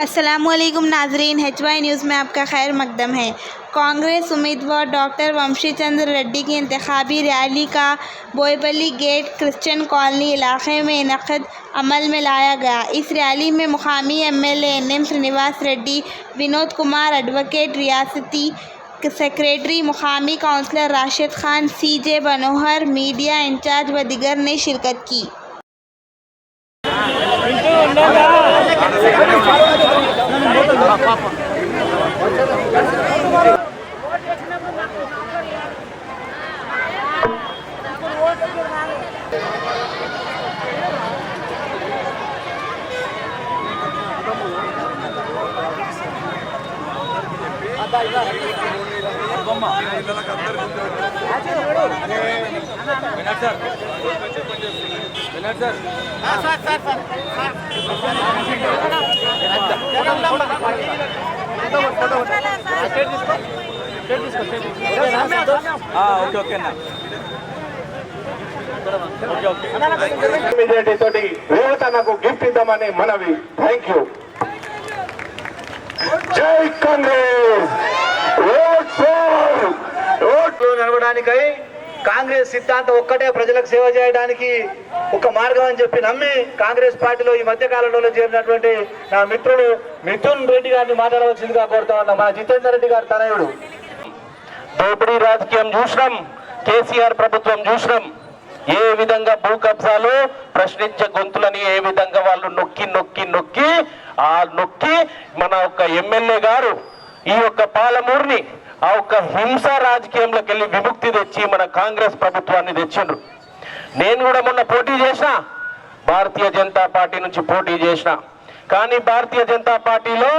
अस्सलामुअलैकुम नाजरीन, HY news में आपका खैर मकदम है। कांग्रेस उम्मीदवार डॉक्टर वंशी चंद्र रेड्डी की इंतखाबी रैली का बोयपल्ली गेट क्रिश्चियन कॉलोनी इलाके में इनक़द अमल में लाया गया। इस रैली में मुकामी MLA NM Srinivas Reddy, Vinod Kumar advocate, रियासती सेक्रेटरी, मुकामी councillor Rashid Khan, CJ Banohar, media in-charge व दीगर ने शिरकत की। మెజారిటీ తోటి రేవంత్ అన్నకు గిఫ్ట్ ఇద్దామని మనవి. Thank you. జై కాంగ్రెస్. ఓట్లు నడవడానికై కాంగ్రెస్ సిద్ధాంతం ఒక్కటే ప్రజలకు సేవ చేయడానికి ఒక మార్గం అని చెప్పి నమ్మి కాంగ్రెస్ పార్టీలో ఈ మధ్య కాలంలో చేరినటువంటి నా మిత్రుడు మిథున్ రెడ్డి గారిని మాట్లాడవలసిందిగా కోరుతా ఉన్నా. మన జితేందర్ రెడ్డి గారి తనయుడు. దోపిడీ రాజకీయం చూసినాం, కేసీఆర్ ప్రభుత్వం చూసినాం. ఏ విధంగా భూ కబ్జాలు ప్రశ్నించే గొంతులని ఏ విధంగా వాళ్ళు నొక్కి నొక్కి నొక్కి నొక్కి మన ఒక ఎమ్మెల్యే గారు ఈ యొక్క పాలమూరుని ఆ ఒక్క హింస రాజకీయంలోకి వెళ్ళి విముక్తి తెచ్చి మన కాంగ్రెస్ ప్రభుత్వాన్ని తెచ్చిండ్రు. నేను కూడా మొన్న పోటీ చేసిన, భారతీయ జనతా పార్టీ నుంచి పోటీ చేసిన. కానీ భారతీయ జనతా పార్టీలో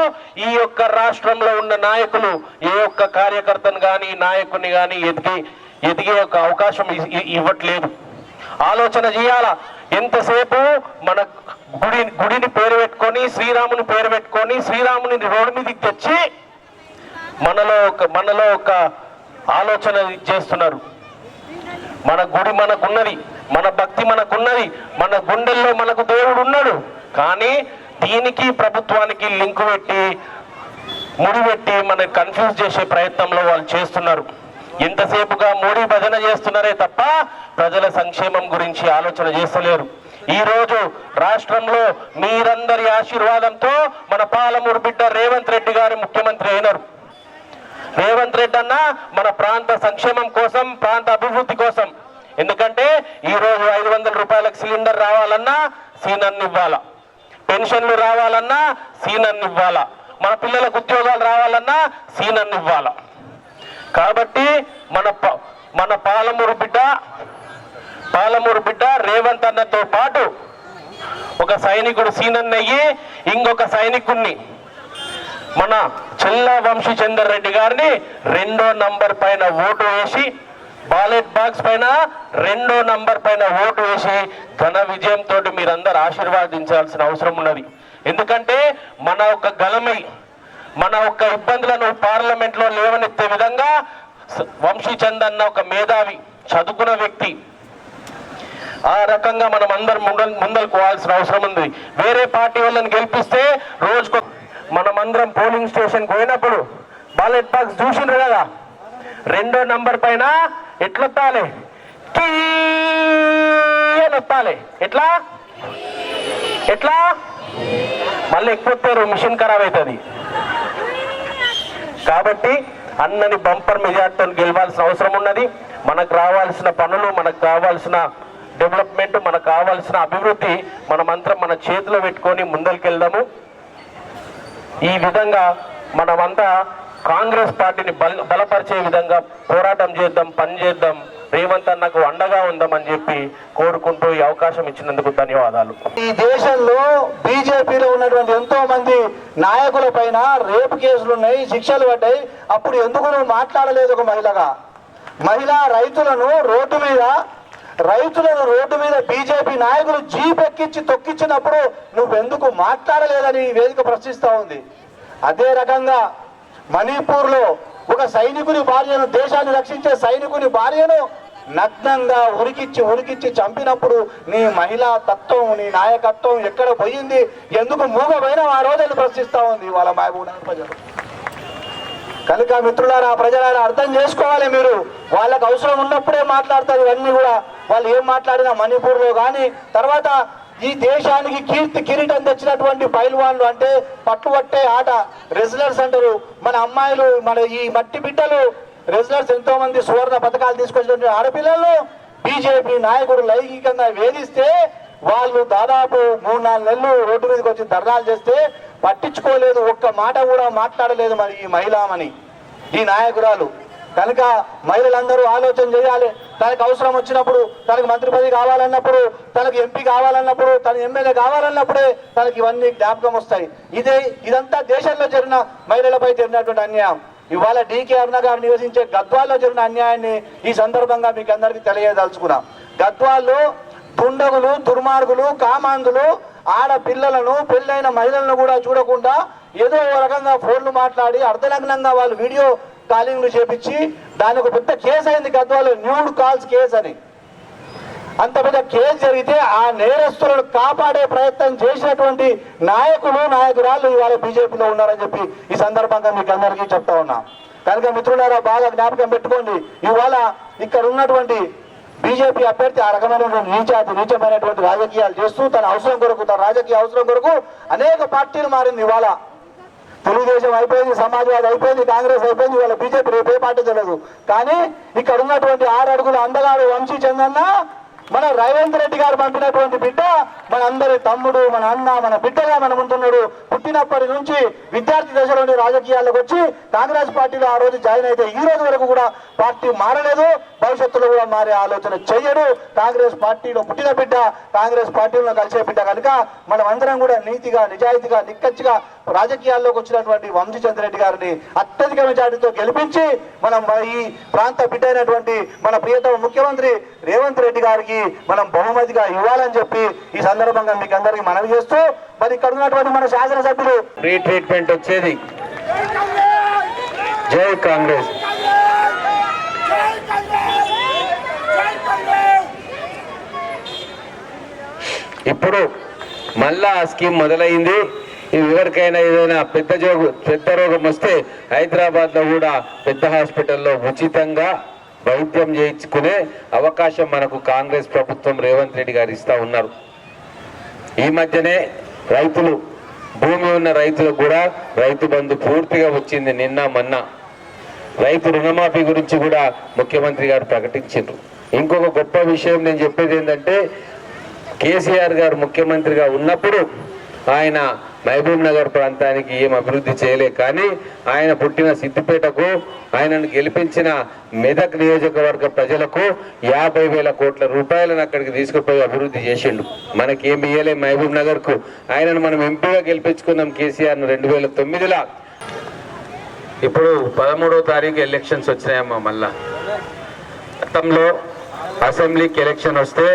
ఈ యొక్క రాష్ట్రంలో ఉన్న నాయకులు ఏ ఒక్క కార్యకర్తను కానీ నాయకుని కానీ ఎదిగే ఒక అవకాశం ఇవ్వట్లేదు. ఆలోచన చేయాలా. ఎంతసేపు మన గుడిని పేరు పెట్టుకొని శ్రీరాముని పేరు పెట్టుకొని శ్రీరాముని రోడ్డు మీదకి తెచ్చి మనలో ఒక ఆలోచన చేస్తున్నారు. మన గుడి మనకున్నది, మన భక్తి మనకున్నది, మన గుండెల్లో మనకు దేవుడు ఉన్నాడు. కానీ దీనికి ప్రభుత్వానికి లింకు పెట్టి ముడిపెట్టి మనకి కన్ఫ్యూజ్ చేసే ప్రయత్నంలో వాళ్ళు చేస్తున్నారు. ఎంతసేపుగా మోడీ భజన చేస్తున్నారే తప్ప ప్రజల సంక్షేమం గురించి ఆలోచన చేస్తలేరు. ఈ రోజు రాష్ట్రంలో మీరందరి ఆశీర్వాదంతో మన పాలమూరు బిడ్డ రేవంత్ రెడ్డి గారు ముఖ్యమంత్రి అయినారు. రేవంత్ రెడ్డి అన్న మన ప్రాంత సంక్షేమం కోసం, ప్రాంత అభివృద్ధి కోసం. ఎందుకంటే ఈ రోజు 500 రూపాయలకు సిలిండర్ రావాలన్నా సీనన్ని ఇవ్వాలా, పెన్షన్లు రావాలన్నా సీనన్ని ఇవ్వాలా, మన పిల్లలకు ఉద్యోగాలు రావాలన్నా సీనన్ని ఇవ్వాలా. కాబట్టి మన పాలమూరు బిడ్డ రేవంత్ అన్నతో పాటు ఒక సైనికుడు సీనన్నయ్యి, ఇంకొక సైనికుడిని మన చెల్లా వంశీ చందర్ రెడ్డి గారిని 2వ నంబర్ పైన ఓటు వేసి, బాలెట్ బాక్స్ పైన 2వ నంబర్ పైన ఓటు వేసి ఘన విజయంతో మీరందరూ ఆశీర్వాదించాల్సిన అవసరం ఉన్నది. ఎందుకంటే మన ఒక గలమై మన ఒక ఇబ్బందులను పార్లమెంట్లో లేవనెత్తే విధంగా వంశీ చంద్ అన్న ఒక మేధావి, చదువుకున్న వ్యక్తి. ఆ రకంగా మనం అందరం ముందరకు పోవాల్సిన అవసరం ఉంది. వేరే పార్టీ వాళ్ళని గెలిపిస్తే రోజుకు మనమందరం పోలింగ్ స్టేషన్ పోయినప్పుడు బాలెట్ బాక్స్ చూసిండ్రు కదా, 2వ నంబర్ పైన ఎట్లొత్తాలి, ఎత్తాలి. ఎట్లా మళ్ళీ ఎక్కువ మిషన్ ఖరాబ్ అవుతుంది. కాబట్టి అన్నని బంపర్ మెజార్టీతో గెలవాల్సిన అవసరం ఉన్నది. మనకు రావాల్సిన పనులు, మనకు కావాల్సిన డెవలప్మెంట్, మనకు కావాల్సిన అభివృద్ధి మనమంతా మన చేతిలో పెట్టుకొని ముందరికెళ్దాము. ఈ విధంగా మనమంతా కాంగ్రెస్ పార్టీని బలపరిచే విధంగా పోరాటం చేద్దాం, పనిచేద్దాం, రేవంత్ అన్నకు అండగా ఉందామని చెప్పి కోరుకుంటూ ఈ అవకాశం ఇచ్చినందుకు ధన్యవాదాలు. ఈ దేశంలో బీజేపీలో ఉన్నటువంటి ఎంతో మంది నాయకుల పైన రేపు కేసులు ఉన్నాయి, శిక్షలు పడ్డాయి. అప్పుడు ఎందుకు నువ్వు మాట్లాడలేదు? ఒక మహిళా రైతులను రోడ్డు మీద బీజేపీ నాయకులు జీప్ ఎక్కించి తొక్కించినప్పుడు నువ్వెందుకు మాట్లాడలేదని ఈ వేదిక ప్రశ్నిస్తూ ఉంది. అదే రకంగా మణిపూర్లో ఒక సైనికుని భార్యను, దేశాన్ని రక్షించే సైనికుని భార్యను నగ్నంగా ఉరికిచ్చి చంపినప్పుడు నీ మహిళా తత్వం, నీ నాయకత్వం ఎక్కడ పోయింది, ఎందుకు మూగపోయినా ఆ రోజులు ప్రశ్నిస్తూ ఉంది వాళ్ళ మహబూబ్నగర్ ప్రజలు. కనుక మిత్రులారా, ప్రజలారా అర్థం చేసుకోవాలి. మీరు వాళ్ళకు అవసరం ఉన్నప్పుడే మాట్లాడతారు ఇవన్నీ కూడా. వాళ్ళు ఏం మాట్లాడినా మణిపూర్లో కానీ, తర్వాత ఈ దేశానికి కీర్తి కిరీటం తెచ్చినటువంటి పైల్వాన్లు, అంటే పట్టుబట్టే ఆట రెజ్లర్స్ అంటారు. మన అమ్మాయిలు, మన ఈ మట్టి బిడ్డలు రెజ్లర్స్, ఎంతో మంది సువర్ణ పథకాలు తీసుకొచ్చినటువంటి ఆడపిల్లలు బీజేపీ నాయకుడు లైంగికంగా వేధిస్తే వాళ్ళు దాదాపు 3-4 నెలలు రోడ్డు మీదకి వచ్చి ధర్నాలు చేస్తే పట్టించుకోలేదు, ఒక్క మాట కూడా మాట్లాడలేదు మరి ఈ మహిళామణి, ఈ నాయకురాలు. కనుక మహిళలందరూ ఆలోచన చేయాలి. తనకు అవసరం వచ్చినప్పుడు, తనకు మంత్రి పదవి కావాలన్నప్పుడు, తనకు ఎంపీ కావాలన్నప్పుడు, తన ఎమ్మెల్యే కావాలన్నప్పుడే తనకి ఇవన్నీ జ్ఞాపకం వస్తాయి. ఇదంతా దేశంలో జరిగిన మహిళలపై జరిగినటువంటి అన్యాయం. ఇవాళ డీకే అరుణ గారు నివసించే గద్వాల్లో జరిగిన అన్యాయాన్ని ఈ సందర్భంగా మీకు అందరికీ తెలియదలుచుకున్నాం. గద్వాల్లో దుండగులు, దుర్మార్గులు, కామాంధులు ఆడపిల్లలను, పెళ్ళైన మహిళలను కూడా చూడకుండా ఏదో రకంగా ఫోన్లు మాట్లాడి అర్ధనగ్నంగా వాళ్ళు వీడియో కాలింగ్లు చేపించి దాని ఒక పెద్ద కేసు అయింది గద్వాలో, న్యూడ్ కాల్స్ కేసు అని. అంత పెద్ద కేసు జరిగితే ఆ నేరస్తులను కాపాడే ప్రయత్నం చేసినటువంటి నాయకురాళ్ళు ఇవాళ బీజేపీలో ఉన్నారని చెప్పి ఈ సందర్భంగా మీకు అందరికీ చెప్తా ఉన్నా. కనుక మిత్రులారా, బాగా జ్ఞాపకం పెట్టుకోండి. ఇవాళ ఇక్కడ ఉన్నటువంటి బీజేపీ అభ్యర్థి ఆ రకమైనటువంటి నీచమైనటువంటి రాజకీయాలు చేస్తూ తన అవసరం కొరకు, తన రాజకీయ అవసరం కొరకు అనేక పార్టీలు మారింది. ఇవాళ తెలుగుదేశం అయిపోయింది, సమాజ్వాదీ అయిపోయింది, కాంగ్రెస్ అయిపోయింది, ఇవాళ బీజేపీ రేపే పార్టీ తెలియదు. కానీ ఇక్కడ ఉన్నటువంటి 6 అడుగుల అందగాడు వంశీ చంద్రన్న, మన రేవంత్ రెడ్డి గారు పంపినటువంటి బిడ్డ, మన అందరి తమ్ముడు, మన అన్న, మన బిడ్డగా మన ముందున్నాడు. పుట్టినప్పటి నుంచి విద్యార్థి దశలోని రాజకీయాల్లోకి వచ్చి కాంగ్రెస్ పార్టీలో ఆ రోజు జాయిన్ అయితే ఈ రోజు వరకు కూడా పార్టీ మారలేదు, భవిష్యత్తులో కూడా మారే ఆలోచన చెయ్యడు. కాంగ్రెస్ పార్టీలో పుట్టిన బిడ్డ, కాంగ్రెస్ పార్టీలో కలిసే బిడ్డ. కనుక మనం అందరం కూడా నీతిగా, నిజాయితీగా, నిక్కచ్చిగా రాజకీయాల్లోకి వచ్చినటువంటి వంశీ చంద్రెడ్డి గారిని అత్యధిక మెజార్టీతో గెలిపించి మనం ఈ ప్రాంత బిడ్డ అయినటువంటి మన ప్రియతమ ముఖ్యమంత్రి రేవంత్ రెడ్డి గారికి మనం బహుమతిగా ఇవ్వాలని చెప్పి ఈ సందర్భంగా మీకు అందరికీ మనవి చేస్తూ, మరి ఇక్కడ ఉన్నటువంటి మన శాసనసభ్యులు ఫ్రీ ట్రీట్మెంట్ వచ్చేది. జై కాంగ్రెస్. ఇప్పుడు మళ్ళా ఆ స్కీమ్ మొదలైంది. ఎవరికైనా ఏదైనా పెద్ద రోగం వస్తే హైదరాబాద్లో కూడా పెద్ద హాస్పిటల్లో ఉచితంగా వైద్యం చేయించుకునే అవకాశం మనకు కాంగ్రెస్ ప్రభుత్వం రేవంత్ రెడ్డి గారు ఇస్తా ఉన్నారు. ఈ మధ్యనే రైతులు, భూమి ఉన్న రైతులకు కూడా రైతు బంధు పూర్తిగా వచ్చింది. నిన్న మొన్న రైతు రుణమాఫీ గురించి కూడా ముఖ్యమంత్రి గారు ప్రకటించారు. ఇంకొక గొప్ప విషయం నేను చెప్పేది ఏంటంటే, కేసీఆర్ గారు ముఖ్యమంత్రిగా ఉన్నప్పుడు ఆయన మహబూబ్ నగర్ ప్రాంతానికి ఏం అభివృద్ధి చేయలే, కానీ ఆయన పుట్టిన సిద్దిపేటకు, ఆయనను గెలిపించిన మెదక్ నియోజకవర్గ ప్రజలకు 50,000 కోట్ల రూపాయలను అక్కడికి తీసుకుపోయి అభివృద్ధి చేసిండు. మనకేమి ఇయ్యలే మహబూబ్ నగర్కు. ఆయనను మనం ఎంపీగా గెలిపించుకున్నాం కేసీఆర్ను 2009లో. ఇప్పుడు 13వ తారీఖు ఎలక్షన్స్ వచ్చినాయమ్మా. మళ్ళా గతంలో అసెంబ్లీకి ఎలక్షన్ వస్తే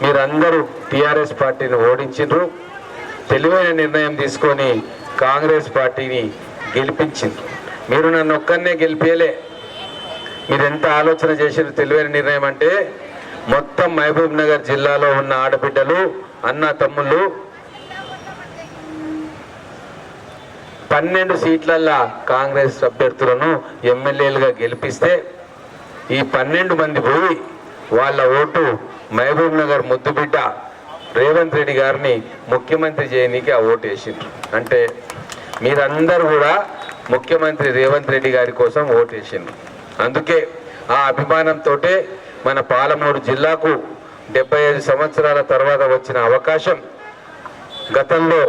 మీరందరూ టీఆర్ఎస్ పార్టీని ఓడించిండ్రు. తెలివైన నిర్ణయం తీసుకొని కాంగ్రెస్ పార్టీని గెలిపించింది. మీరు నన్ను ఒక్కనే గెలిపేయలే. మీరు ఎంత ఆలోచన చేసిన తెలివైన నిర్ణయం అంటే, మొత్తం మహబూబ్ నగర్ జిల్లాలో ఉన్న ఆడబిడ్డలు, అన్న తమ్ముళ్ళు 12 సీట్లల్లో కాంగ్రెస్ అభ్యర్థులను ఎమ్మెల్యేలుగా గెలిపిస్తే ఈ 12 మంది పోయి వాళ్ళ ఓటు మహబూబ్ నగర్ ముద్దుబిడ్డ రేవంత్ రెడ్డి గారిని ముఖ్యమంత్రి చేయనీకి ఆ ఓటు వేసిండ్రు. అంటే మీరందరూ కూడా ముఖ్యమంత్రి రేవంత్ రెడ్డి గారి కోసం ఓటు వేసిండ్రు. అందుకే ఆ అభిమానంతో మన పాలమూరు జిల్లాకు 75 సంవత్సరాల తర్వాత వచ్చిన అవకాశం, గతంలో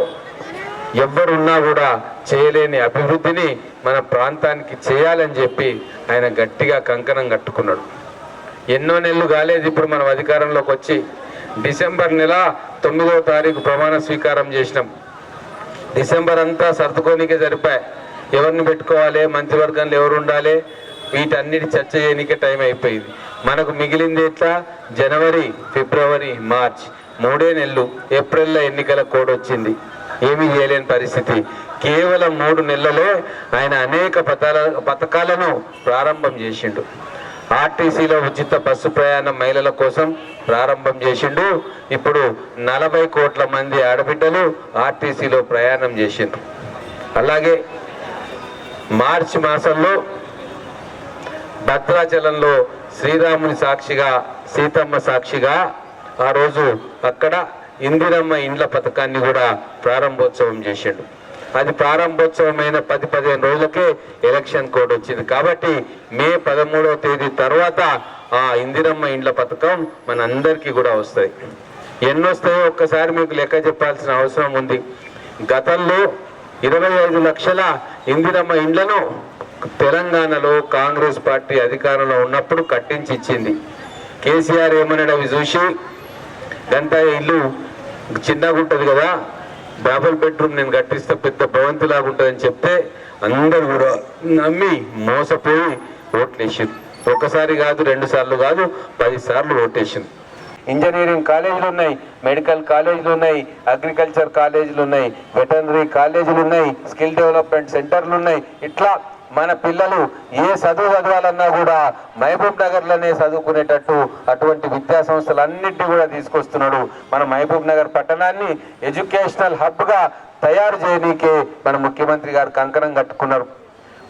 ఎవ్వరున్నా కూడా చేయలేని అభివృద్ధిని మన ప్రాంతానికి చేయాలని చెప్పి ఆయన గట్టిగా కంకణం కట్టుకున్నాడు. ఎన్నో నెలలు కాలేదు ఇప్పుడు మనం అధికారంలోకి వచ్చి. డిసెంబర్ నెల 9వ తారీఖు ప్రమాణ స్వీకారం చేసినాం. డిసెంబర్ అంతా సర్దుకోనికే సరిపోయాయి. ఎవరిని పెట్టుకోవాలి, మంత్రివర్గంలో ఎవరు ఉండాలి, వీటన్నిటి చర్చ చేయనికే టైం అయిపోయింది. మనకు మిగిలింది ఎట్లా, జనవరి, ఫిబ్రవరి, మార్చ్ 3 నెలలు. ఏప్రిల్లో ఎన్నికల కోడ్ వచ్చింది. ఏమీ చేయలేని పరిస్థితి. కేవలం 3 నెలలే ఆయన అనేక పథకాలను ప్రారంభం చేసిండు. ఆర్టీసీలో ఉచిత బస్సు ప్రయాణం మహిళల కోసం ప్రారంభం చేసిండు. ఇప్పుడు 40 కోట్ల మంది ఆడబిడ్డలు ఆర్టీసీలో ప్రయాణం చేసిండ్రు. అలాగే మార్చి మాసంలో భద్రాచలంలో శ్రీరాముని సాక్షిగా సీతమ్మ సాక్షిగా ఆ రోజు అక్కడ ఇందిరమ్మ ఇండ్ల పథకాన్ని కూడా ప్రారంభోత్సవం చేసిండు. అది ప్రారంభోత్సవమైన 10-15 రోజులకే ఎలక్షన్ కోడ్ వచ్చింది. కాబట్టి మే 13వ తేదీ తర్వాత ఆ ఇందిరమ్మ ఇండ్ల పథకం మన అందరికీ కూడా వస్తాయి. ఎన్నొస్తాయో ఒక్కసారి మీకు లెక్క చెప్పాల్సిన అవసరం ఉంది. గతంలో 25 లక్షల ఇందిరమ్మ ఇండ్లను తెలంగాణలో కాంగ్రెస్ పార్టీ అధికారంలో ఉన్నప్పుడు కట్టించి ఇచ్చింది. కేసీఆర్ ఏమన్నాడు, అవి చూసి గంట ఇల్లు చిన్నగా ఉంటుంది కదా, డబుల్ బెడ్రూమ్ నేను కట్టిస్తే పెద్ద భవంతిలాగా ఉంటుందని చెప్తే అందరూ కూడా నమ్మి మోసపోయి ఓట్లేసింది. ఒకసారి కాదు, 2 సార్లు కాదు, 10 సార్లు ఓటేసింది. ఇంజనీరింగ్ కాలేజీలు ఉన్నాయి, మెడికల్ కాలేజీలు ఉన్నాయి, అగ్రికల్చర్ కాలేజీలు ఉన్నాయి, వెటర్నరీ కాలేజీలు ఉన్నాయి, స్కిల్ డెవలప్మెంట్ సెంటర్లు ఉన్నాయి. ఇట్లా మన పిల్లలు ఏ చదువు చదవాలన్నా కూడా మహబూబ్ నగర్లోనే చదువుకునేటట్టు అటువంటి విద్యా సంస్థలన్నింటినీ కూడా తీసుకొస్తున్నాడు. మన మహబూబ్ నగర్ పట్టణాన్ని ఎడ్యుకేషనల్ హబ్గా తయారు చేయడానికే మన ముఖ్యమంత్రి గారు కంకణం కట్టుకున్నారు.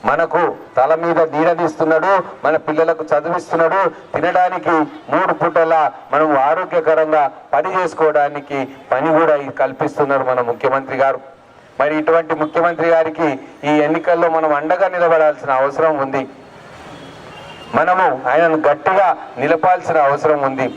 మనకు తల మీద నీడనిస్తున్నాడు, మన పిల్లలకు చదివిస్తున్నాడు, తినడానికి 3 పూటల మనం ఆరోగ్యకరంగా పని చేసుకోవడానికి పని కూడా కల్పిస్తున్నారు మన ముఖ్యమంత్రి గారు. మరి ఇటువంటి ముఖ్యమంత్రి గారికి ఈ ఎన్నికల్లో మనం అండగా నిలబడాల్సిన అవసరం ఉంది. మనము ఆయనను గట్టిగా నిలపాల్సిన అవసరం ఉంది.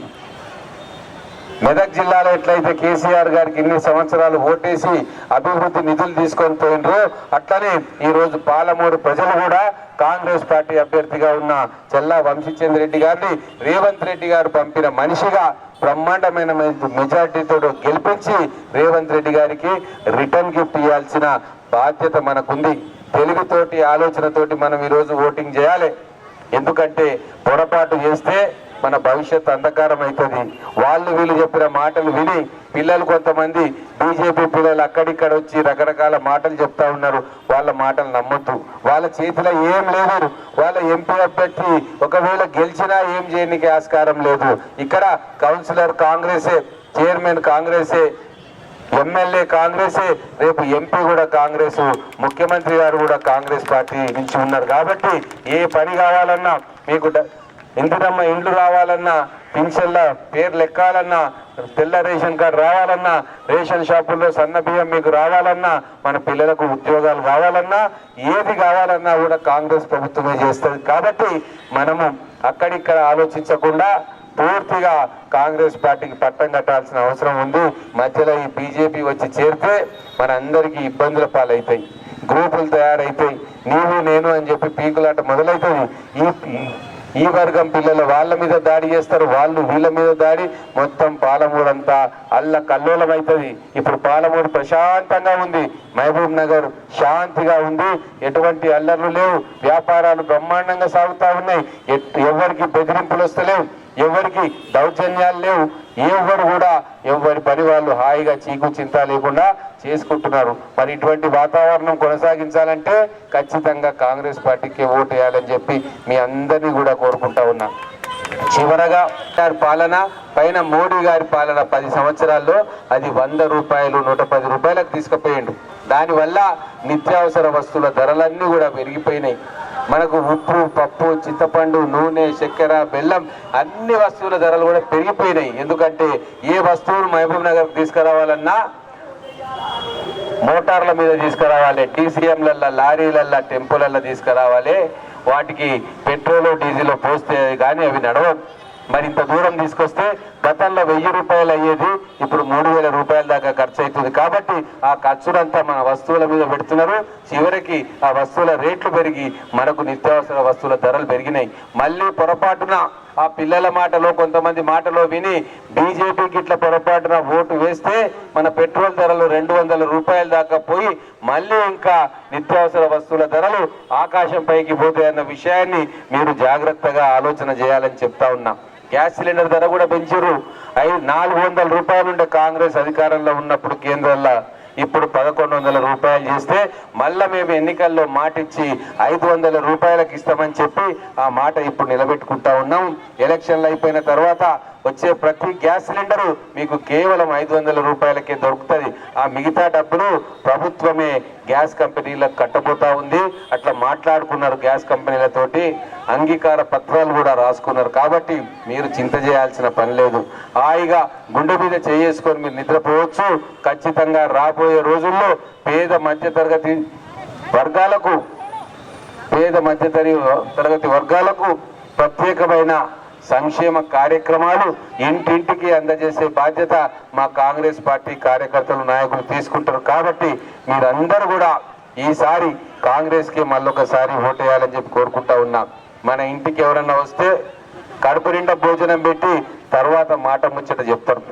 మెదక్ జిల్లాలో ఎట్లయితే కేసీఆర్ గారికి ఇన్ని సంవత్సరాలు ఓటేసి అభివృద్ధి నిధులు తీసుకొని పోయినరో అట్లనే ఈరోజు పాలమూరు ప్రజలు కూడా కాంగ్రెస్ పార్టీ అభ్యర్థిగా ఉన్న చెల్లా వంశీచంద్ర రెడ్డి గారిని రేవంత్ రెడ్డి గారు పంపిన మనిషిగా బ్రహ్మాండమైన మెజార్టీతో గెలిపించి రేవంత్ రెడ్డి గారికి రిటర్న్ గిఫ్ట్ ఇవ్వాల్సిన బాధ్యత మనకుంది. తెలివితోటి ఆలోచనతోటి మనం ఈరోజు ఓటింగ్ చేయాలి. ఎందుకంటే పొరపాటు చేస్తే మన భవిష్యత్తు అంధకారం అవుతుంది. వాళ్ళు వీళ్ళు చెప్పిన మాటలు విని పిల్లలు కొంతమంది బీజేపీ పిల్లలు అక్కడిక్కడ వచ్చి రకరకాల మాటలు చెప్తా ఉన్నారు. వాళ్ళ మాటలు నమ్మొద్దు. వాళ్ళ చేతిలో ఏం లేదు. వాళ్ళ ఎంపీ అభ్యర్థి ఒకవేళ గెలిచినా ఏం చేయడానికి ఆస్కారం లేదు. ఇక్కడ కౌన్సిలర్ కాంగ్రెసే, చైర్మన్ కాంగ్రెసే, ఎమ్మెల్యే కాంగ్రెసే, రేపు ఎంపీ కూడా కాంగ్రెస్, ముఖ్యమంత్రి గారు కూడా కాంగ్రెస్ పార్టీ నుంచి ఉన్నారు. కాబట్టి ఏ పని కావాలన్నా, మీకు ఇందిరమ్మ ఇండ్లు రావాలన్నా, పింఛన్ల పేర్లు ఎక్కాలన్నా, తెల్ల రేషన్ కార్డు రావాలన్నా, రేషన్ షాపుల్లో సన్న బియ్యం మీకు రావాలన్నా, మన పిల్లలకు ఉద్యోగాలు కావాలన్నా, ఏది కావాలన్నా కూడా కాంగ్రెస్ ప్రభుత్వమే చేస్తుంది. కాబట్టి మనము అక్కడిక్కడ ఆలోచించకుండా పూర్తిగా కాంగ్రెస్ పార్టీకి పట్టం కట్టాల్సిన అవసరం ఉంది. మధ్యలో ఈ బీజేపీ వచ్చి చేరితే మనందరికీ ఇబ్బందుల పాలవుతాయి, గ్రూపులు తయారవుతాయి, నీవు నేను అని చెప్పి పీకులాట మొదలవుతుంది. ఈ వర్గం పిల్లలు వాళ్ళ మీద దాడి చేస్తారు, వాళ్ళు వీళ్ళ మీద దాడి, మొత్తం పాలమూరు అంతా అల్ల కల్లోలం అవుతుంది. ఇప్పుడు పాలమూరు ప్రశాంతంగా ఉంది, మహబూబ్ నగర్ శాంతిగా ఉంది, ఎటువంటి అల్లర్లు లేవు, వ్యాపారాలు బ్రహ్మాండంగా సాగుతూ ఉన్నాయి, ఎవరికి బెదిరింపులు వస్తలేవు, ఎవరికి దౌర్జన్యాలు లేవు, ఎవరు కూడా ఎవరి పని వాళ్ళు హాయిగా చీకు చింత లేకుండా చేసుకుంటున్నారు. మరి ఇటువంటి వాతావరణం కొనసాగించాలంటే ఖచ్చితంగా కాంగ్రెస్ పార్టీకి ఓటు వేయాలని చెప్పి మీ అందరినీ కూడా కోరుకుంటా ఉన్నా. చివరగా గారి పాలన పైన మోడీ గారి పాలన 10 సంవత్సరాల్లో అది 100 రూపాయలు 110 రూపాయలకు తీసుకుపోయిండు. దానివల్ల నిత్యావసర వస్తువుల ధరలన్నీ కూడా పెరిగిపోయినాయి. మనకు ఉప్పు, పప్పు, చింతపండు, నూనె, చక్కెర, బెల్లం అన్ని వస్తువుల ధరలు కూడా పెరిగిపోయినాయి. ఎందుకంటే ఏ వస్తువులు మహబూబ్ నగర్ తీసుకురావాలన్నా మోటార్ల మీద తీసుకురావాలి, టీసీఎంలల్లో, లారీలల్లో, టెంపోలల్లో తీసుకురావాలి. వాటికి పెట్రోలు డీజిల్ పోస్తే కానీ అవి నడవవు. మరి ఇంత దూరం తీసుకొస్తే గతంలో 1000 రూపాయలు అయ్యేది ఇప్పుడు 3000 రూపాయల దాకా ఖర్చు అవుతుంది. కాబట్టి ఆ ఖర్చులంతా మన వస్తువుల మీద పెడుతున్నారు. చివరికి ఆ వస్తువుల రేట్లు పెరిగి మనకు నిత్యావసర వస్తువుల ధరలు పెరిగినాయి. మళ్ళీ పొరపాటున ఆ పిల్లల మాటలో, కొంతమంది మాటలో విని బీజేపీకి ఇట్లా పొరపాటున ఓటు వేస్తే మన పెట్రోల్ ధరలు 200 రూపాయల దాకా పోయి మళ్ళీ ఇంకా నిత్యావసర వస్తువుల ధరలు ఆకాశం పైకి పోతాయన్న విషయాన్ని మీరు జాగ్రత్తగా ఆలోచన చేయాలని చెప్తా ఉన్నా. గ్యాస్ సిలిండర్ ధర కూడా పెంచారు. 400 రూపాయలు ఉండే కాంగ్రెస్ అధికారంలో ఉన్నప్పుడు కేంద్రంలో ఇప్పుడు 1100 రూపాయలు చేస్తే మళ్ళీ మేము ఎన్నికల్లో మాట ఇచ్చి 500 రూపాయలకు ఇస్తామని చెప్పి ఆ మాట ఇప్పుడు నిలబెట్టుకుంటా ఉన్నాం. ఎలక్షన్లు అయిపోయిన తర్వాత వచ్చే ప్రతి గ్యాస్ సిలిండరు మీకు కేవలం 500 రూపాయలకే దొరుకుతుంది. ఆ మిగతా డబ్బులు ప్రభుత్వమే గ్యాస్ కంపెనీలకు కట్టబోతా ఉంది. అట్లా మాట్లాడుకున్నారు గ్యాస్ కంపెనీలతోటి, అంగీకార పత్రాలు కూడా రాసుకున్నారు. కాబట్టి మీరు చింత చేయాల్సిన పని లేదు. హాయిగా గుండె మీద చేసుకొని మీరు నిద్రపోవచ్చు. ఖచ్చితంగా రాబోయే రోజుల్లో పేద మధ్యతరగతి వర్గాలకు ప్రత్యేకమైన సంక్షేమ కార్యక్రమాలు ఇంటింటికి అందజేసే బాధ్యత మా కాంగ్రెస్ పార్టీ కార్యకర్తలు, నాయకులు తీసుకుంటారు. కాబట్టి మీరందరూ కూడా ఈసారి కాంగ్రెస్కి మళ్ళొకసారి ఓటేయాలని చెప్పి కోరుకుంటా ఉన్నాం. మన ఇంటికి ఎవరన్నా వస్తే కడుపు నిండా భోజనం పెట్టి తర్వాత మాట ముచ్చట చెప్తారు.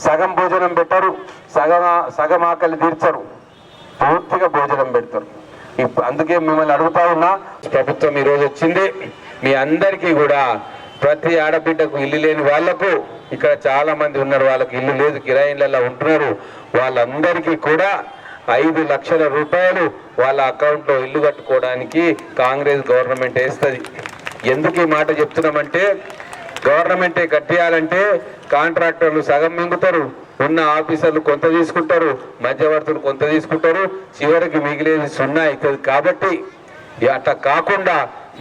సగం భోజనం పెట్టరు, సగం ఆకలి తీర్చరు, పూర్తిగా భోజనం పెడతారు. అందుకే మిమ్మల్ని అడుగుతా ఉన్నా, ప్రభుత్వం ఈరోజు వచ్చింది. మీ అందరికీ కూడా ప్రతి ఆడబిడ్డకు ఇల్లు లేని వాళ్లకు, ఇక్కడ చాలా మంది ఉన్నారు వాళ్ళకి ఇల్లు లేదు, కిరాయిలలో ఉంటున్నారు, వాళ్ళందరికీ కూడా 5 లక్షల రూపాయలు వాళ్ళ అకౌంట్లో ఇల్లు కట్టుకోవడానికి కాంగ్రెస్ గవర్నమెంట్ వేస్తుంది. ఎందుకు ఈ మాట చెప్తున్నామంటే, గవర్నమెంటే కట్టేయాలంటే కాంట్రాక్టర్లు సగం మింగుతారు, ఉన్న ఆఫీసర్లు కొంత తీసుకుంటారు, మధ్యవర్తులు కొంత తీసుకుంటారు, చివరికి మిగిలేది 0 అవుతుంది. కాబట్టి అట్లా కాకుండా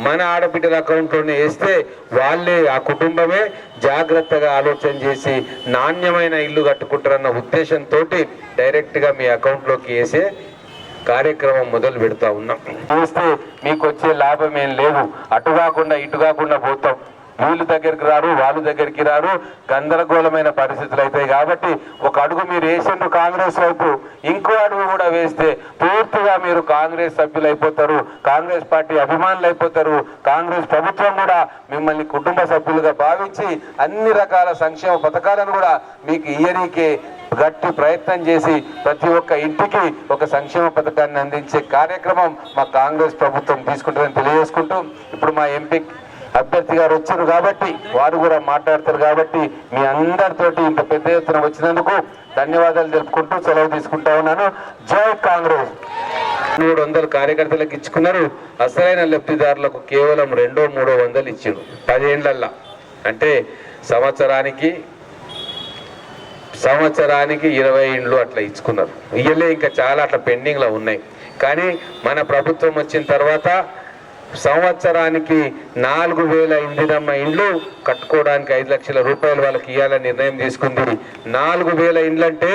మన ఆడబిడ్డల అకౌంట్లోనే వేస్తే వాళ్ళే, ఆ కుటుంబమే జాగ్రత్తగా ఆలోచన చేసి నాణ్యమైన ఇల్లు కట్టుకుంటారన్న ఉద్దేశంతో డైరెక్ట్గా మీ అకౌంట్లోకి వేసే కార్యక్రమం మొదలు పెడతా ఉన్నాం. చూస్తే మీకు వచ్చే లాభం ఏం లేదు. అటు కాకుండా ఇటు కాకుండా పోతాం. వీళ్ళు దగ్గరికి రారు, వాళ్ళు దగ్గరికి రారు, గందరగోళమైన పరిస్థితులు అవుతాయి. కాబట్టి ఒక అడుగు మీరు వేసిండ్రు కాంగ్రెస్ వైపు, ఇంకో అడుగు కూడా వేస్తే పూర్తిగా మీరు కాంగ్రెస్ సభ్యులు అయిపోతారు, కాంగ్రెస్ పార్టీ అభిమానులు అయిపోతారు. కాంగ్రెస్ ప్రభుత్వం కూడా మిమ్మల్ని కుటుంబ సభ్యులుగా భావించి అన్ని రకాల సంక్షేమ పథకాలను కూడా మీకు ఇయ్యనీకే గట్టి ప్రయత్నం చేసి ప్రతి ఒక్క ఇంటికి ఒక సంక్షేమ పథకాన్ని అందించే కార్యక్రమం మా కాంగ్రెస్ ప్రభుత్వం తీసుకుంటుందని తెలియజేసుకుంటూ, ఇప్పుడు మా ఎంపీ అభ్యర్థి గారు వచ్చారు కాబట్టి వారు కూడా మాట్లాడతారు. కాబట్టి మీ అందరితోటి ఇంత పెద్ద ఎత్తున వచ్చినందుకు ధన్యవాదాలు తెలుపుకుంటూ సెలవు తీసుకుంటా ఉన్నాను. జై కాంగ్రెస్. 300 కార్యకర్తలకు ఇచ్చుకున్నారు. అసలైన లబ్ధిదారులకు కేవలం 200-300 ఇచ్చారు 10 ఏళ్లల్లా. అంటే సంవత్సరానికి 20 ఇండ్లు అట్లా ఇచ్చుకున్నారు. ఇయ్యలే ఇంకా చాలా అట్లా పెండింగ్లో ఉన్నాయి. కానీ మన ప్రభుత్వం వచ్చిన తర్వాత సంవత్సరానికి 4000 ఇందిరమ్మ ఇండ్లు కట్టుకోవడానికి 5 లక్షల రూపాయలు వాళ్ళకి ఇవ్వాలని నిర్ణయం తీసుకుంది. 4000 ఇండ్లు అంటే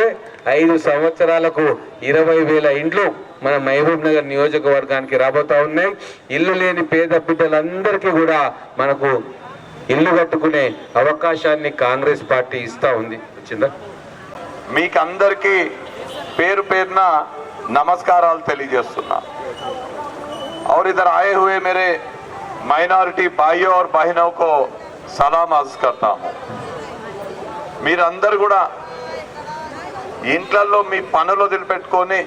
5 సంవత్సరాలకు 20,000 ఇండ్లు మన మహబూబ్ నగర్ నియోజకవర్గానికి రాబోతా ఉన్నాయి. ఇల్లు లేని పేద బిడ్డలందరికీ కూడా మనకు ఇల్లు కట్టుకునే అవకాశాన్ని కాంగ్రెస్ పార్టీ ఇస్తా ఉంది. వచ్చిందా? మీకు అందరికీ పేరు పేరున నమస్కారాలు తెలియజేస్తున్నా. और इधर आए हुए मेरे माइनॉरिटी भाइयों और बहनों को सलाम अर्ज करता हूँ. మీరందరూ కూడా ఇంట్లలో మీ పనులు వదిలిపెట్టుకొని,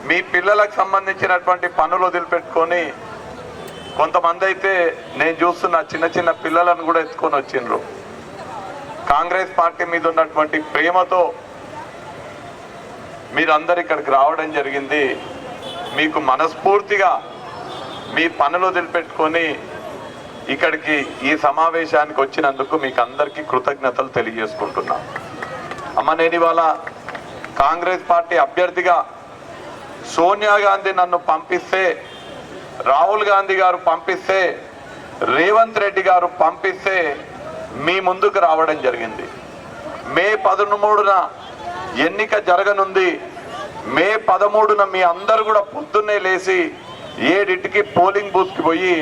మీ పిల్లలకు సంబంధించినటువంటి పనులు వదిలిపెట్టుకొని, కొంతమంది అయితే నేను చూస్తున్న చిన్న చిన్న పిల్లలను కూడా ఎత్తుకొని వచ్చిండ్రు. కాంగ్రెస్ పార్టీ మీద ఉన్నటువంటి ప్రేమతో మీరందరూ ఇక్కడికి రావడం జరిగింది. మీకు మనస్ఫూర్తిగా మీ పనులు వదిలిపెట్టుకొని ఇక్కడికి ఈ సమావేశానికి వచ్చినందుకు మీకు అందరికీ కృతజ్ఞతలు తెలియజేసుకుంటున్నా. అమ్మ, నేను ఇవాళ కాంగ్రెస్ పార్టీ అభ్యర్థిగా సోనియా గాంధీ నన్ను పంపిస్తే, రాహుల్ గాంధీ గారు పంపిస్తే, రేవంత్ రెడ్డి గారు పంపిస్తే మీ ముందుకు రావడం జరిగింది. మే 13న ఎన్నిక జరగనుంది. మే 13న మీ అందరూ కూడా పొద్దున్నే లేచి 7ంటికి పోలింగ్ బూత్కి పోయి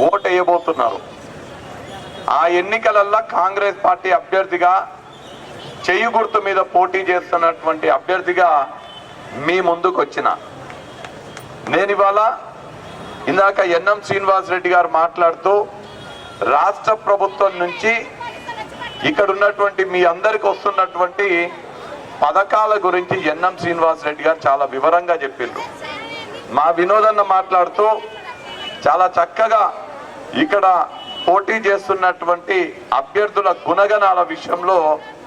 ఓటు వేయబోతున్నారు. ఆ ఎన్నికలల్లో కాంగ్రెస్ పార్టీ అభ్యర్థిగా, చెయ్యి గుర్తు మీద పోటీ చేస్తున్నటువంటి అభ్యర్థిగా మీ ముందుకు వచ్చిన నేను ఇవాళ, ఇందాక ఎన్ఎం శ్రీనివాస్ రెడ్డి గారు మాట్లాడుతూ రాష్ట్ర ప్రభుత్వం నుంచి ఇక్కడ ఉన్నటువంటి మీ అందరికి వస్తున్నటువంటి పథకాల గురించి ఎన్ఎం శ్రీనివాస్ రెడ్డి గారు చాలా వివరంగా చెప్పిండ్రు. మా వినోదన్న మాట్లాడుతూ చాలా చక్కగా ఇక్కడ పోటీ చేస్తున్నటువంటి అభ్యర్థుల గుణగణాల విషయంలో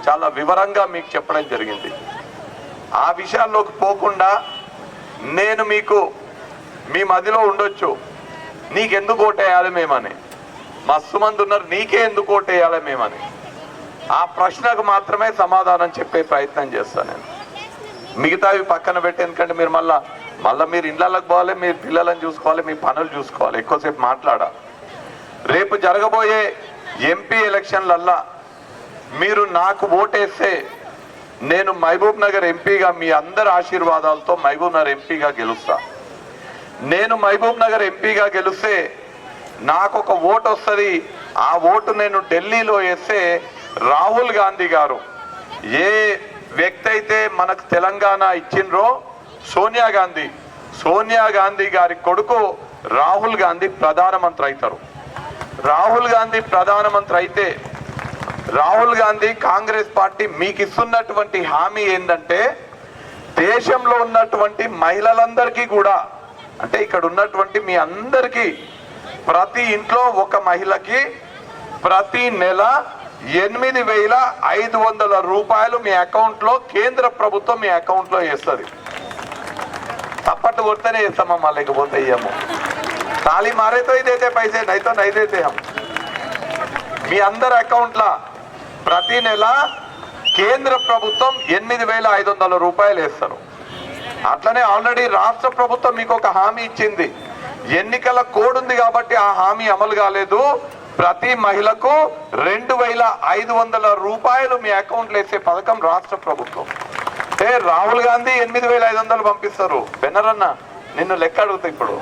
చాలా వివరంగా మీకు చెప్పడం జరిగింది. ఆ విషయాల్లోకి పోకుండా నేను మీకు మీ మధ్యలో ఉండొచ్చు, నీకెందుకు ఓటేయాలి మేమని, మస్తు మంది ఉన్నారు నీకే ఎందుకు ఓటేయాలి మేమని, ఆ ప్రశ్నకు మాత్రమే సమాధానం చెప్పే ప్రయత్నం చేస్తాను నేను. మిగతావి పక్కన పెట్టి, ఎందుకంటే మీరు మళ్ళీ మీరు ఇళ్ళకి పోవాలి, మీరు పిల్లలను చూసుకోవాలి, మీ పనులు చూసుకోవాలి, ఎక్కువసేపు మాట్లాడాలి. రేపు జరగబోయే ఎంపీ ఎలక్షన్లల్లా మీరు నాకు ఓటేస్తే నేను మహబూబ్ నగర్ ఎంపీగా మీ అందరి ఆశీర్వాదాలతో మహబూబ్ నగర్ ఎంపీగా గెలుస్తా. నేను మహబూబ్ నగర్ ఎంపీగా గెలిస్తే నాకు ఒక ఓటు వస్తుంది. ఆ ఓటు నేను ఢిల్లీలో వేస్తే రాహుల్ గాంధీ గారు ఏ వ్యక్తి అయితే మనకు తెలంగాణ ఇచ్చిండ్రో సోనియా గాంధీ గారి కొడుకు రాహుల్ గాంధీ ప్రధానమంత్రి అవుతారు. రాహుల్ గాంధీ ప్రధానమంత్రి అయితే రాహుల్ గాంధీ కాంగ్రెస్ పార్టీ మీకు ఇస్తున్నటువంటి హామీ ఏంటంటే దేశంలో ఉన్నటువంటి మహిళలందరికీ కూడా, అంటే ఇక్కడ ఉన్నటువంటి మీ అందరికీ ప్రతి ఇంట్లో ఒక మహిళకి ప్రతి నెల 8,500 రూపాయలు మీ అకౌంట్లో కేంద్ర ప్రభుత్వం మీ అకౌంట్లో వేస్తుంది. తప్పట్టు కొడితేనే వేస్తామమ్మా, లేకపోతే ఇయ్యము. తాళి మారేతో ఇదైతే పైసే నైతో నైదైతే మీ అందరి అకౌంట్లో ప్రతి నెల కేంద్ర ప్రభుత్వం 8,500 రూపాయలు వేస్తారు. అట్లనే ఆల్రెడీ రాష్ట్ర ప్రభుత్వం మీకు ఒక హామీ ఇచ్చింది. ఎన్నికల కోడ్ ఉంది కాబట్టి ఆ హామీ అమలు కాలేదు. ప్రతి మహిళకు 2,500 రూపాయలు మీ అకౌంట్లో వేసే పథకం రాష్ట్ర ప్రభుత్వం. అంటే రాహుల్ గాంధీ 8,500 పంపిస్తారు. బెన్నరన్న నిన్ను లెక్క అడుగుతా, ఇప్పుడు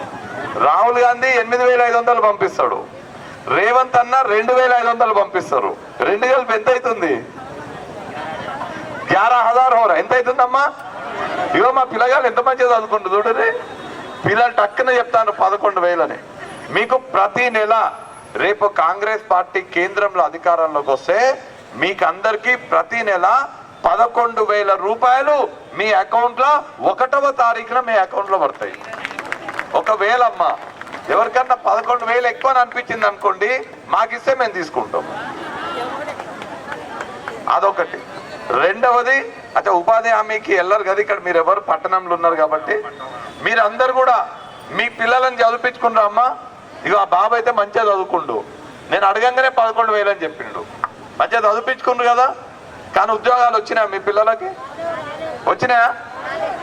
రాహుల్ గాంధీ 8,500 పంపిస్తాడు, రేవంత్ అన్న 2,500 పంపిస్తారు. 2 కలిపి ఎంత అవుతుంది? 11,000 హోరా. ఎంత అవుతుందమ్మా? ఇగో మా పిల్లగాళ్ళు ఎంత మంచిగా చదువుకుంటుంది చూడండి. పిల్లలు టక్కున చెప్తాను 11,000 అని. మీకు ప్రతి నెల రేపు కాంగ్రెస్ పార్టీ కేంద్రంలో అధికారంలోకి వస్తే మీకు అందరికీ ప్రతి నెల 11,000 రూపాయలు మీ అకౌంట్లో 1వ తారీఖున మీ అకౌంట్లో పడతాయి. ఒకవేళ అమ్మా ఎవరికన్నా 11,000 ఎక్కువ అనిపించింది అనుకోండి, మాకిస్తే మేము తీసుకుంటాం. అదొకటి. రెండవది, అచ్చా ఉపాధి హామీకి వెళ్ళరు కదా, ఇక్కడ మీరు ఎవరు పట్టణంలో ఉన్నారు కాబట్టి మీరు అందరు కూడా మీ పిల్లలను చదివించుకున్నారు అమ్మా. ఇక ఆ బాబు అయితే మంచిగా చదువుకుండు, నేను అడగంగానే 11,000 అని చెప్పిండు, మంచిగా చదివించుకుండ్రు కదా. కానీ ఉద్యోగాలు వచ్చినాయా మీ పిల్లలకి? వచ్చినాయా?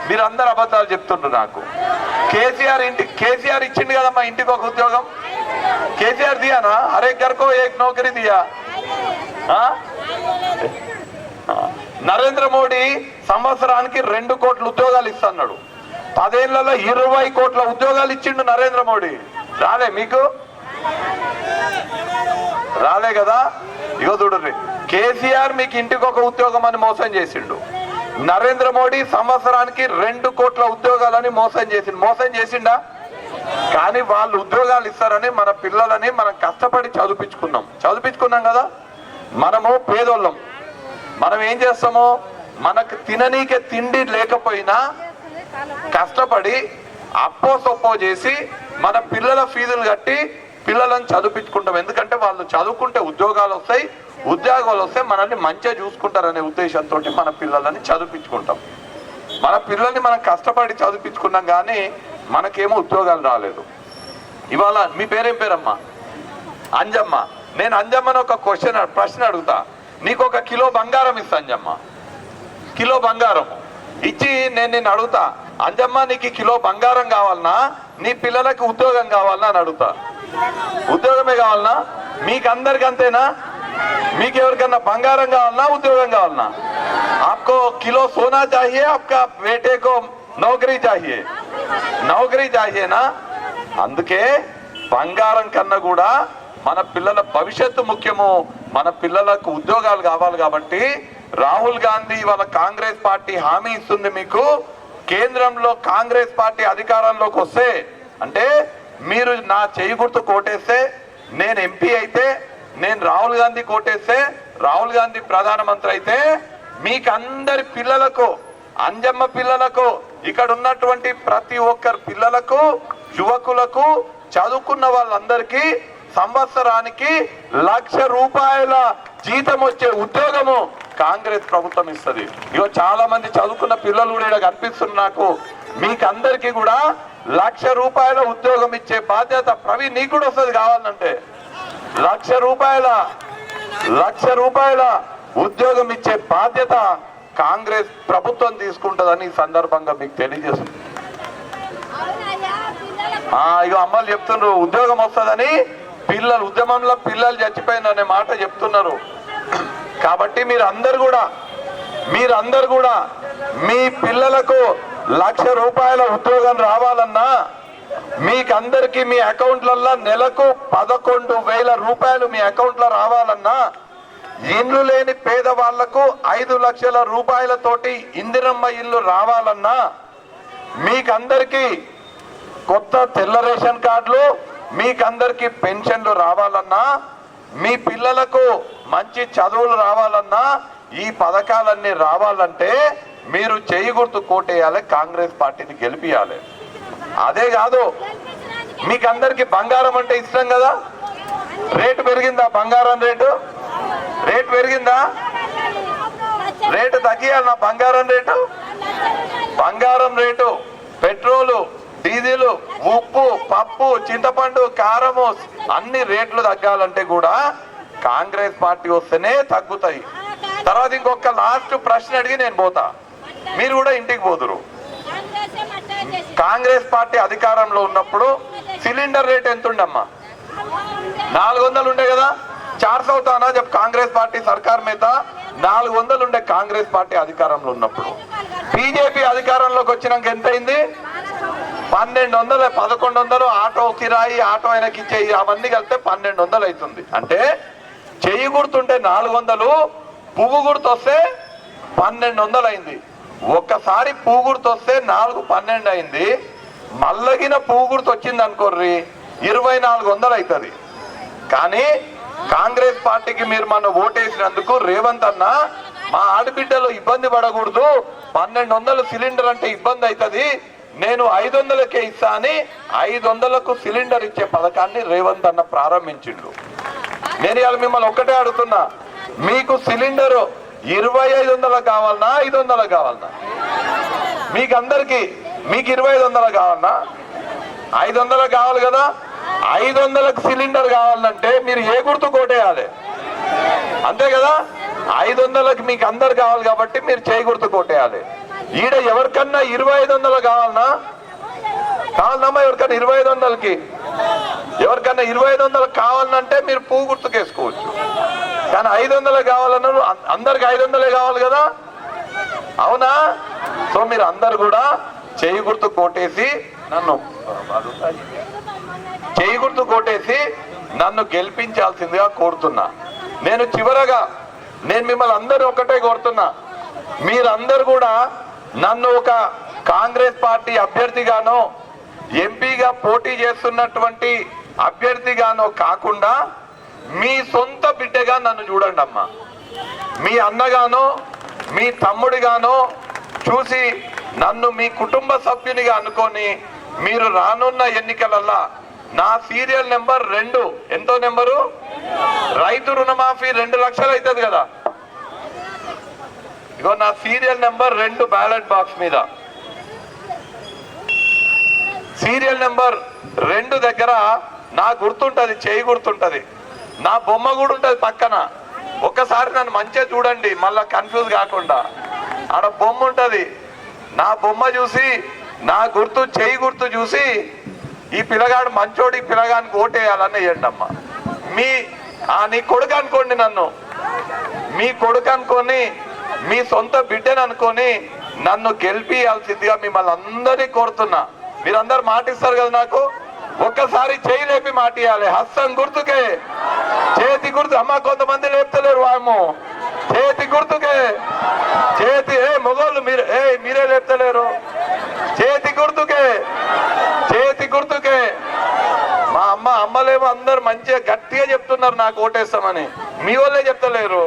మీరు అందరు అబద్ధాలు చెప్తుండ్రు నాకు. కేసీఆర్ ఇచ్చిండు కదమ్మా ఇంటికి ఒక ఉద్యోగం. కేసీఆర్ దియానా? అరే గర్కో ఏక్ నౌకరీ దియా. నరేంద్ర మోడీ సంవత్సరానికి 2 కోట్ల ఉద్యోగాలు ఇస్తున్నాడు. 10 ఏళ్లలో 20 కోట్ల ఉద్యోగాలు ఇచ్చిండు నరేంద్ర మోడీ. రాలే మీకు? రాలే కదా. ఇగో చూడండి, కేసీఆర్ మీకు ఇంటికి ఒక ఉద్యోగం అని మోసం చేసిండు. నరేంద్ర మోడీ సంవత్సరానికి 2 కోట్ల ఉద్యోగాలని మోసం చేసిండా? కానీ వాళ్ళు ఉద్యోగాలు ఇస్తారని మన పిల్లలని మనం కష్టపడి చదివించుకున్నాం కదా. మనము పేదోళ్ళం, మనం ఏం చేస్తాము, మనకు తిననీకే తిండి లేకపోయినా కష్టపడి అప్పో సొప్పో చేసి మన పిల్లల ఫీజులు కట్టి పిల్లలను చదివించుకుంటాం. ఎందుకంటే వాళ్ళు చదువుకుంటే ఉద్యోగాలు వస్తాయి, ఉద్యోగాలు వస్తే మనల్ని మంచిగా చూసుకుంటారనే ఉద్దేశంతో మన పిల్లలని చదివించుకుంటాం. మన పిల్లల్ని మనం కష్టపడి చదివించుకున్నాం కానీ మనకేమో ఉద్యోగాలు రాలేదు. ఇవాళ మీ పేరేం పేరమ్మా? అంజమ్మ. నేను అంజమ్మని ఒక ప్రశ్న అడుగుతా, నీకు 1 కిలో బంగారం ఇస్తా అంజమ్మ. కిలో బంగారం ఇచ్చి నేను అడుగుతా, అంజమ్మ నీకు కిలో బంగారం కావాలన్నా నీ పిల్లలకి ఉద్యోగం కావాలన్నా అని అడుగుతా. ఉద్యోగమే కావాలన్నా? మీకు అందరికి అంతేనా? మీకు ఎవరికన్నా బంగారం కావాలన్నా ఉద్యోగం కావాలన్నా? आपको किलो सोना चाहिए, आपका बेटे को नौकरी चाहिए ना. అందుకే బంగారం కన్నా కూడా మన పిల్లల భవిష్యత్తు ముఖ్యము, మన పిల్లలకు ఉద్యోగాలు కావాలి. కాబట్టి రాహుల్ గాంధీ వాళ్ళ కాంగ్రెస్ పార్టీ హామీ ఇస్తుంది మీకు, కేంద్రంలో కాంగ్రెస్ పార్టీ అధికారంలోకి వస్తే, అంటే మీరు నా చేయి గుర్తు కోటేస్తే, నేను ఎంపీ అయితే, నేను రాహుల్ గాంధీ కోటేస్తే, రాహుల్ గాంధీ ప్రధానమంత్రి అయితే, మీకు అందరి పిల్లలకు, అంజమ్మ పిల్లలకు, ఇక్కడ ఉన్నటువంటి ప్రతి ఒక్కరి పిల్లలకు, యువకులకు, చదువుకున్న వాళ్ళందరికీ సంవత్సరానికి 1,00,000 రూపాయల జీతం వచ్చే ఉద్యోగము కాంగ్రెస్ ప్రభుత్వం ఇస్తుంది. ఇగో చాలా మంది చదువుకున్న పిల్లలు కూడా ఇక్కడ కనిపిస్తున్నారు నాకు. మీకందరికీ కూడా ₹1,00,000 ఉద్యోగం ఇచ్చే బాధ్యత ప్రవీణ్ నీకు కూడా వస్తుంది. కావాలంటే ₹1,00,000 ఉద్యోగం ఇచ్చే బాధ్యత కాంగ్రెస్ ప్రభుత్వం తీసుకుంటుందని ఈ సందర్భంగా మీకు తెలియజేస్తుంది. ఇగో అమ్మలు చెప్తున్నారు ఉద్యోగం వస్తుందని. పిల్లలు ఉద్యమంలో పిల్లలు చచ్చిపోయిందనే మాట చెప్తున్నారు. కాబట్టి మీరందరూ కూడా మీ పిల్లలకు ₹1,00,000 ఉద్యోగం రావాలన్నా, మీకందరికీ మీ అకౌంట్లలో నెలకు ₹11,000 మీ అకౌంట్లో రావాలన్నా, ఇల్లు లేని పేదవాళ్లకు ₹5 లక్షలతోటి ఇందిరమ్మ ఇల్లు రావాలన్నా, మీకందరికీ కొత్త తెల్ల రేషన్ కార్డులు, మీకందరికీ పెన్షన్లు రావాలన్నా, మీ పిల్లలకు మంచి చదువులు రావాలన్నా, ఈ పథకాలన్నీ రావాలంటే మీరు చేయి గుర్తు కోటేయాలి, కాంగ్రెస్ పార్టీని గెలిపియాలి. అదే కాదు, మీకందరికీ బంగారం అంటే ఇష్టం కదా. రేటు పెరిగిందా? బంగారం రేటు పెరిగిందా? రేటు తగ్గియాలి. నా బంగారం రేటు, పెట్రోలు, డీజిల్, ఉప్పు, పప్పు, చింతపండు, కారము అన్ని రేట్లు తగ్గాలంటే కూడా కాంగ్రెస్ పార్టీ వస్తేనే తగ్గుతాయి. తర్వాత ఇంకొక లాస్ట్ ప్రశ్న అడిగి నేను పోతా, మీరు కూడా ఇంటికి పోదురు. కాంగ్రెస్ పార్టీ అధికారంలో ఉన్నప్పుడు సిలిండర్ రేట్ ఎంత ఉండమ్మా? 400 ఉండే కదా. 400 అవుతానా చెప్పు. కాంగ్రెస్ పార్టీ సర్కార్ మీద 400 ఉండే కాంగ్రెస్ పార్టీ అధికారంలో ఉన్నప్పుడు. బీజేపీ అధికారంలోకి వచ్చినాక ఎంత అయింది? 1200, 1100. ఆటో కిరాయి, ఆటో ఆయనకి ఇచ్చే అవన్నీ కలిపితే 1200 అవుతుంది. అంటే చెయ్యి గుర్తుంటే 400, పువ్వు గుర్తు వస్తే 1200 అయింది. ఒక్కసారి పువ్వు గుర్తు వస్తే 4 12 అయింది. మల్లగిన పువ్వు గుర్తు వచ్చింది అనుకోర్రి 2400 అవుతుంది. కానీ కాంగ్రెస్ పార్టీకి మీరు మన ఓటేసినందుకు రేవంత్ అన్న మా ఆడబిడ్డలు ఇబ్బంది పడకూడదు, 1200 సిలిండర్ అంటే ఇబ్బంది అవుతుంది, నేను 500కే ఇస్తా అని 500కు సిలిండర్ ఇచ్చే పథకాన్ని రేవంత్ అన్న ప్రారంభించిండు. నేను ఇవాళ మిమ్మల్ని ఒక్కటే అడుగుతున్నా, మీకు సిలిండర్ 2500 కావాలన్నా 500 కావాలన్నా? మీకు 2500 కావాలన్నా? 500 కావాలి కదా. 500కు సిలిండర్ కావాలంటే మీరు ఏ గుర్తు కోటేయాలి? అంతే కదా. 500కి మీకు అందరు కావాలి కాబట్టి మీరు చేయి గుర్తు కోటేయాలి. ఈడ ఎవరికన్నా 2500 కావాలన్నా? కావాలమ్మా ఎవరికన్నా 2500కి? ఎవరికన్నా 2500 కావాలంటే మీరు పువ్వు గుర్తుకేసుకోవచ్చు. కానీ 500 కావాలన్నా అందరికి 500 కావాలి కదా. అవునా? సో మీరు అందరు కూడా చేయి గుర్తు కోటేసి నన్ను గెలిపించాల్సిందిగా కోరుతున్నా. నేను చివరగా మిమ్మల్ని అందరూ ఒకటే కోరుతున్నా, మీరందరూ కూడా నన్ను ఒక కాంగ్రెస్ పార్టీ అభ్యర్థిగానో ఎంపీగా పోటీ చేస్తున్నటువంటి అభ్యర్థిగానో కాకుండా మీ సొంత బిడ్డగా నన్ను చూడండి అమ్మా. మీ అన్నగానో మీ తమ్ముడిగానో చూసి నన్ను మీ కుటుంబ సభ్యునిగా అనుకొని మీరు రానున్న ఎన్నికలల్లా నా సీరియల్ నెంబర్ 2, ఎంతో నెంబరు, రైతు రుణమాఫీ 2 లక్షలు అవుతుంది కదా. ఇగో నా సీరియల్ నెంబర్ 2 బ్యాలెట్ బాక్స్ మీద, సీరియల్ నెంబర్ 2 దగ్గర నా గుర్తుంటది, చేయి గుర్తుంటది, నా బొమ్మ కూడా ఉంటది పక్కన. ఒక్కసారి నన్ను మంచిగా చూడండి, మళ్ళా కన్ఫ్యూజ్ కాకుండా. ఆడ బొమ్మ ఉంటది, నా బొమ్మ చూసి, నా గుర్తు చేయి గుర్తు చూసి ఈ పిల్లగాడు మంచోడు, ఈ పిల్లగానికి ఓటేయాలని వేయండి అమ్మా. నీ కొడుకు అనుకోండి, నన్ను మీ కొడుకు అనుకొని, మీ సొంత బిడ్డను అనుకొని నన్ను గెలిపియాల్సిందిగా మిమ్మల్ని అందరినీ కోరుతున్నా. మీరందరూ మాటిస్తారు కదా నాకు. ఒక్కసారి చేయి లేపి మాటియాలి. హస్తం గుర్తుకే, చేతి గుర్తు. అమ్మ కొంతమంది లేపుతలేరు, వాము చేతి గుర్తుకే. మొగోళ్ళు మీరే లేపుతలేరు. చేతి గుర్తుకే. మా అమ్మలేమో అందరు మంచిగా గట్టిగా చెప్తున్నారు నాకు ఓటేస్తామని, మీ వాళ్ళే చెప్తలేరు.